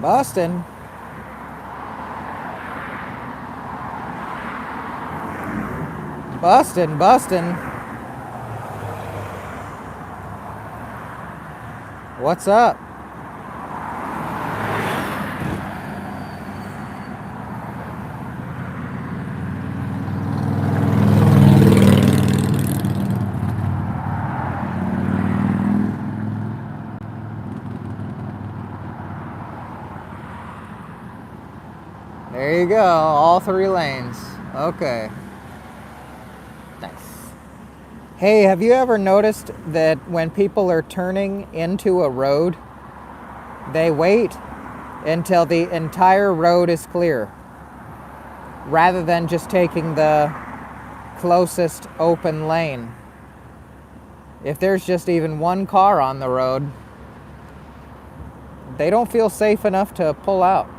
Boston. Boston, Boston. What's up? There you go, all 3 lanes. Okay. Nice. Hey, have you ever noticed that when people are turning into a road, they wait until the entire road is clear? rather than just taking the closest open lane. If there's just even one car on the road, they don't feel safe enough to pull out.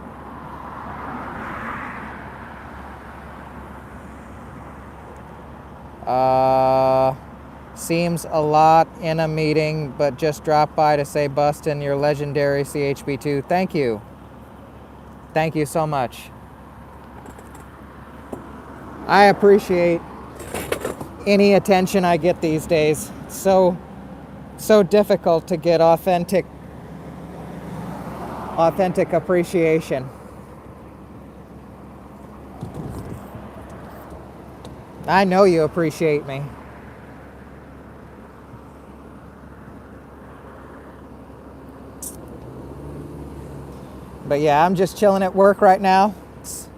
Seems a lot in a meeting, but just dropped by to say Bustin, your legendary Chb2. Thank you. Thank you so much. I appreciate any attention I get these days. It's so difficult to get authentic appreciation. I know you appreciate me. But yeah, I'm just chilling at work right now. It's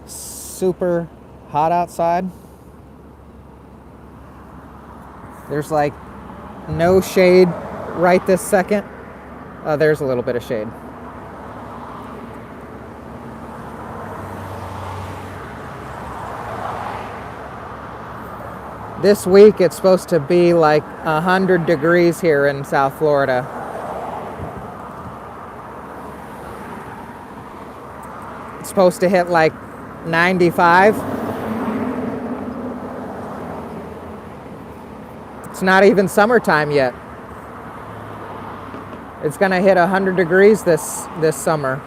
super hot outside. There's like no shade right this second. There's a little bit of shade. This week it's supposed to be like 100 degrees here in South Florida. It's supposed to hit like 95. It's not even summertime yet. It's gonna hit 100 degrees this summer.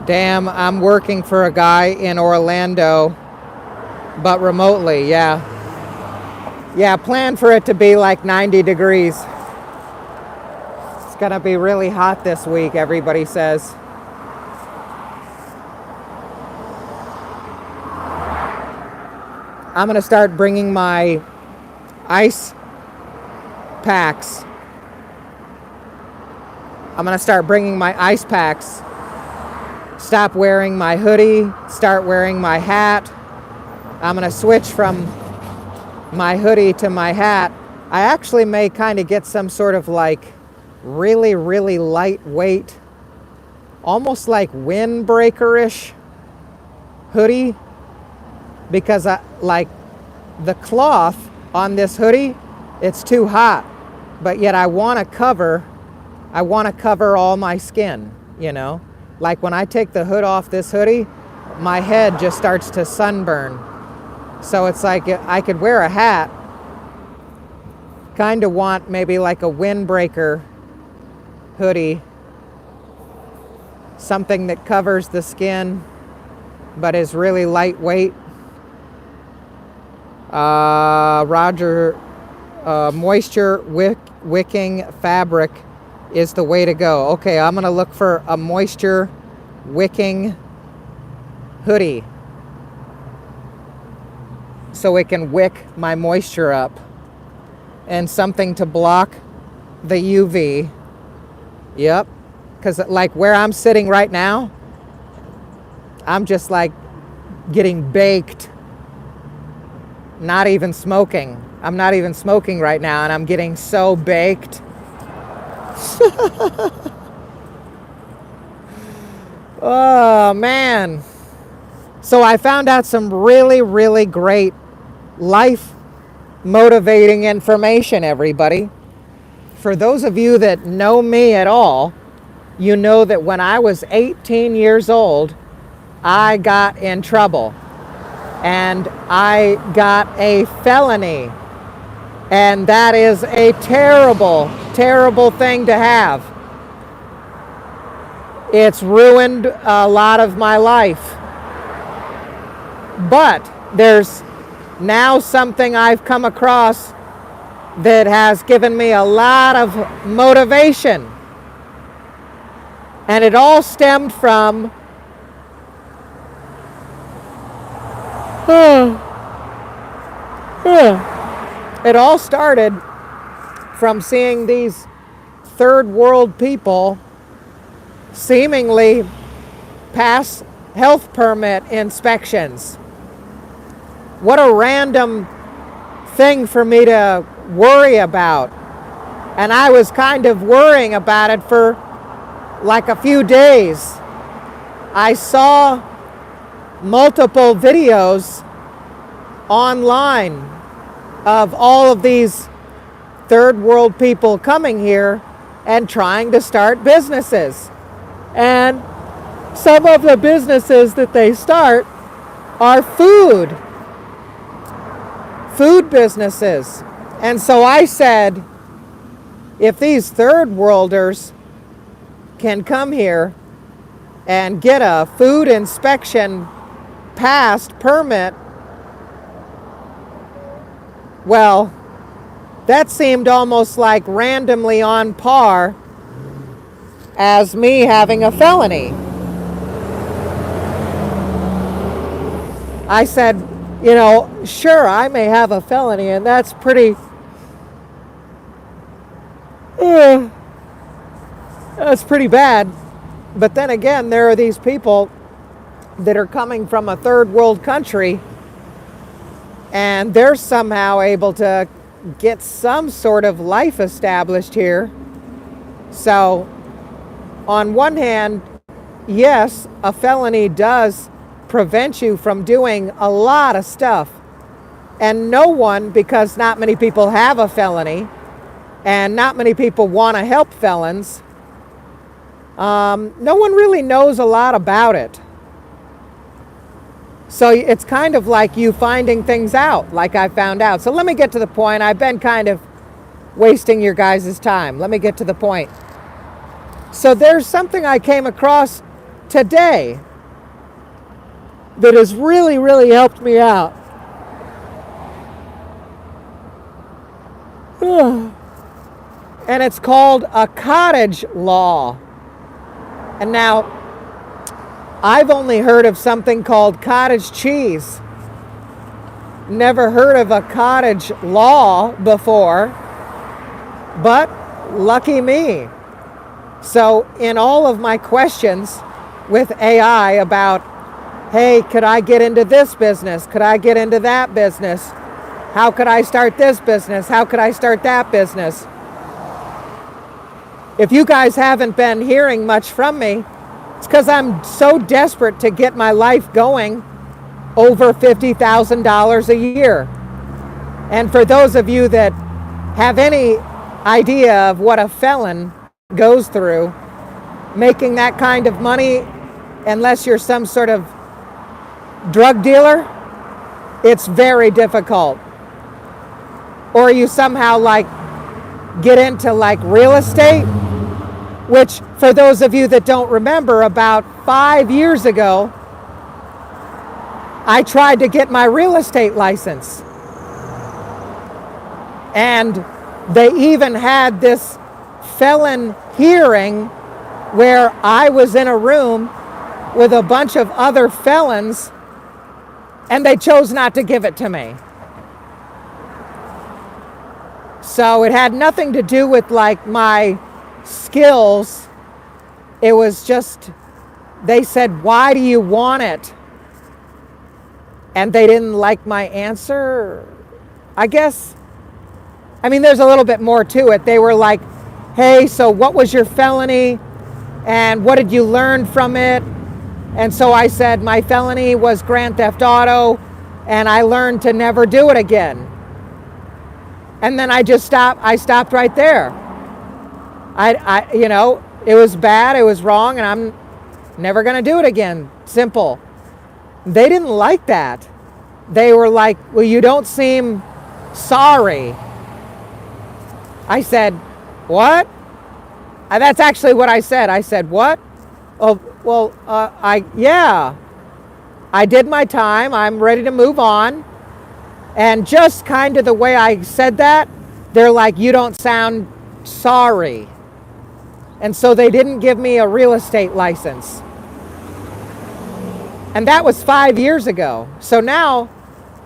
Damn, I'm working for a guy in Orlando, but remotely, yeah. Yeah, plan for it to be like 90 degrees. It's gonna be really hot this week, everybody says. I'm gonna start bringing my ice packs. I'm gonna start bringing my ice packs. Stop wearing my hoodie, start wearing my hat. I'm gonna switch from my hoodie to my hat. I actually may kind of get some sort of like really, really lightweight, almost like windbreaker-ish hoodie, because like the cloth on this hoodie, it's too hot, but yet I want to cover all my skin, you know? Like when I take the hood off this hoodie, my head just starts to sunburn. So it's like I could wear a hat, kind of want maybe like a windbreaker hoodie, something that covers the skin but is really lightweight. Roger, moisture wicking fabric is the way to go. Okay, I'm gonna look for a moisture wicking hoodie so it can wick my moisture up, and something to block the UV. Yep, because like where I'm sitting right now, I'm just like getting baked. Not even smoking. I'm not even smoking right now, and I'm getting so baked. Oh man. So I found out some really, really great life motivating information, everybody. For those of you that know me at all, you know that when I was 18 years old, I got in trouble and I got a felony. And that is a terrible, terrible thing to have. It's ruined a lot of my life. But there's now something I've come across that has given me a lot of motivation. And it all stemmed from it all started from seeing these third world people seemingly pass health permit inspections. What a random thing for me to worry about. And I was kind of worrying about it for like a few days. I saw multiple videos online of all of these third world people coming here and trying to start businesses. And some of the businesses that they start are food businesses. And so I said, if these third worlders can come here and get a food inspection passed permit, well, that seemed almost like randomly on par as me having a felony. I said, you know, sure, I may have a felony, and that's pretty, that's pretty bad. But then again, there are these people that are coming from a third world country, and they're somehow able to get some sort of life established here. So, on one hand, yes, a felony does prevent you from doing a lot of stuff. And no one, because not many people have a felony, and not many people want to help felons, no one really knows a lot about it. So it's kind of like you finding things out, like I found out. So let me get to the point. I've been kind of wasting your guys' time. Let me get to the point. So there's something I came across today that has really, really helped me out. And it's called a cottage law. And now, I've only heard of something called cottage cheese. Never heard of a cottage law before, but lucky me. So in all of my questions with AI about, hey, could I get into this business? Could I get into that business? How could I start this business? How could I start that business? If you guys haven't been hearing much from me, it's because I'm so desperate to get my life going over $50,000 a year. And for those of you that have any idea of what a felon goes through, making that kind of money, unless you're some sort of drug dealer, it's very difficult. Or you somehow like get into like real estate, which for those of you that don't remember, about 5 years ago, I tried to get my real estate license. And they even had this felon hearing where I was in a room with a bunch of other felons, and they chose not to give it to me. So it had nothing to do with like my skills. It was just, they said, why do you want it? And they didn't like my answer, I guess. I mean, there's a little bit more to it. They were like, hey, so what was your felony? And what did you learn from it? And so I said, my felony was Grand Theft Auto, and I learned to never do it again. And then I stopped right there. You know, it was bad, it was wrong, and I'm never going to do it again. Simple. They didn't like that. They were like, well, you don't seem sorry. I said, what? That's actually what I said. I said, what? Oh, well, yeah. I did my time. I'm ready to move on. And just kind of the way I said that, they're like, you don't sound sorry. And so they didn't give me a real estate license. And that was 5 years ago. So now,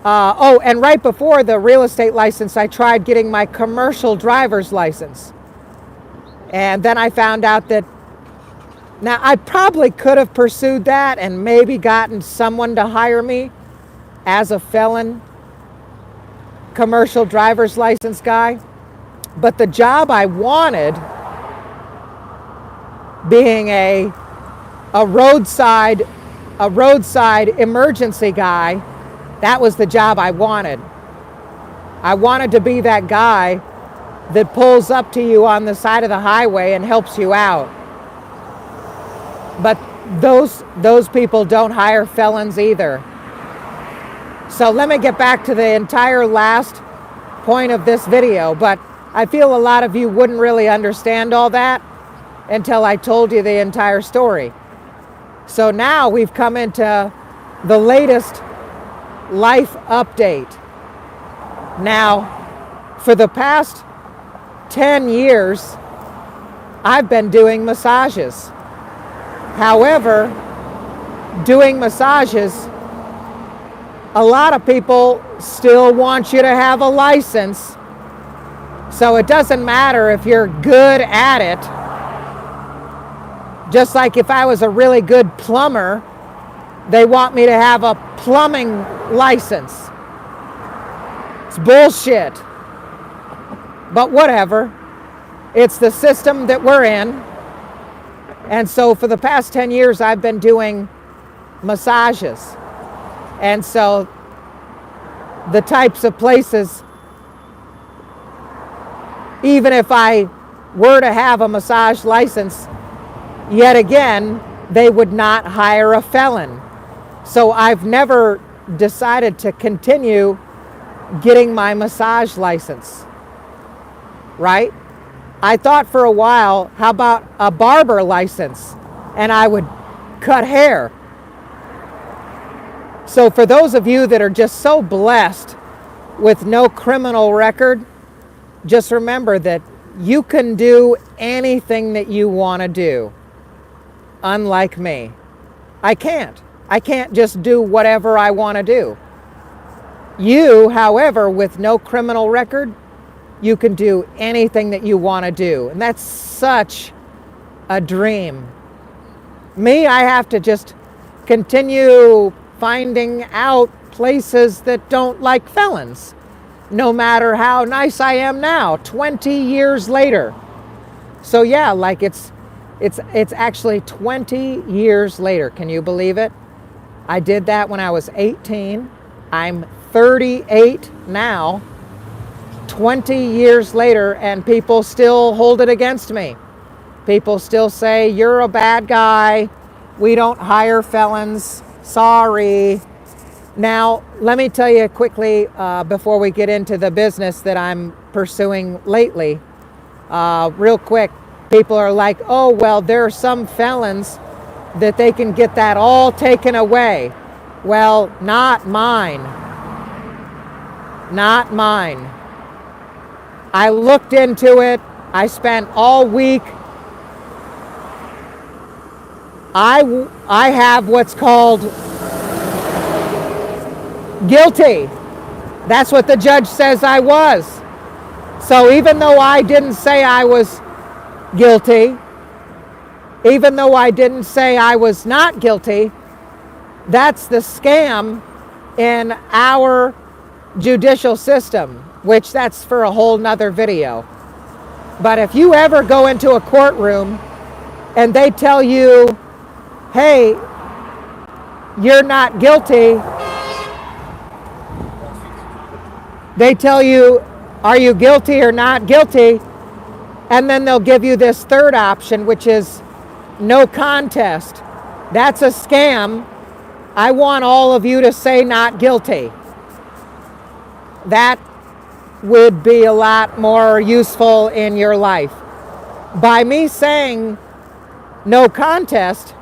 and right before the real estate license, I tried getting my commercial driver's license. And then I found out that, now I probably could have pursued that and maybe gotten someone to hire me as a felon commercial driver's license guy. But the job I wanted, being a roadside emergency guy, that was the job I wanted. I wanted to be that guy that pulls up to you on the side of the highway and helps you out. But those people don't hire felons either. So let me get back to the entire last point of this video, but I feel a lot of you wouldn't really understand all that until I told you the entire story. So now we've come into the latest life update. Now, for the past 10 years, I've been doing massages. However, doing massages, a lot of people still want you to have a license. So it doesn't matter if you're good at it. Just like if I was a really good plumber, they want me to have a plumbing license. It's bullshit. But whatever. It's the system that we're in. And so for the past 10 years, I've been doing massages. And so the types of places, even if I were to have a massage license, yet again, they would not hire a felon. So I've never decided to continue getting my massage license, right? I thought for a while, how about a barber license? And I would cut hair. So for those of you that are just so blessed with no criminal record, just remember that you can do anything that you want to do. Unlike me. I can't just do whatever I want to do. You, however, with no criminal record, you can do anything that you want to do. And that's such a dream. Me, I have to just continue finding out places that don't like felons, no matter how nice I am now, 20 years later. So yeah, like it's actually 20 years later. Can you believe it? I did that when I was 18. I'm 38 now. 20 years later, and people still hold it against me. People still say, you're a bad guy. We don't hire felons. Sorry. Now, let me tell you quickly, before we get into the business that I'm pursuing lately, real quick, people are like, oh, well, there are some felons that they can get that all taken away. Well, not mine. Not mine. I looked into it. I spent all week. I have what's called guilty. That's what the judge says I was. So even though I didn't say I was guilty, even though I didn't say I was not guilty, that's the scam in our judicial system, which that's for a whole nother video. But if you ever go into a courtroom and they tell you, hey, you're not guilty, they tell you, are you guilty or not guilty? And then they'll give you this third option, which is no contest. That's a scam. I want all of you to say not guilty. That would be a lot more useful in your life. By me saying no contest,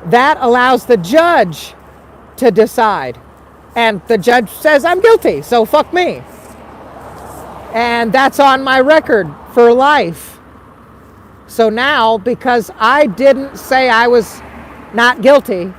that allows the judge to decide. And the judge says I'm guilty, so fuck me. And that's on my record for life. So now, because I didn't say I was not guilty,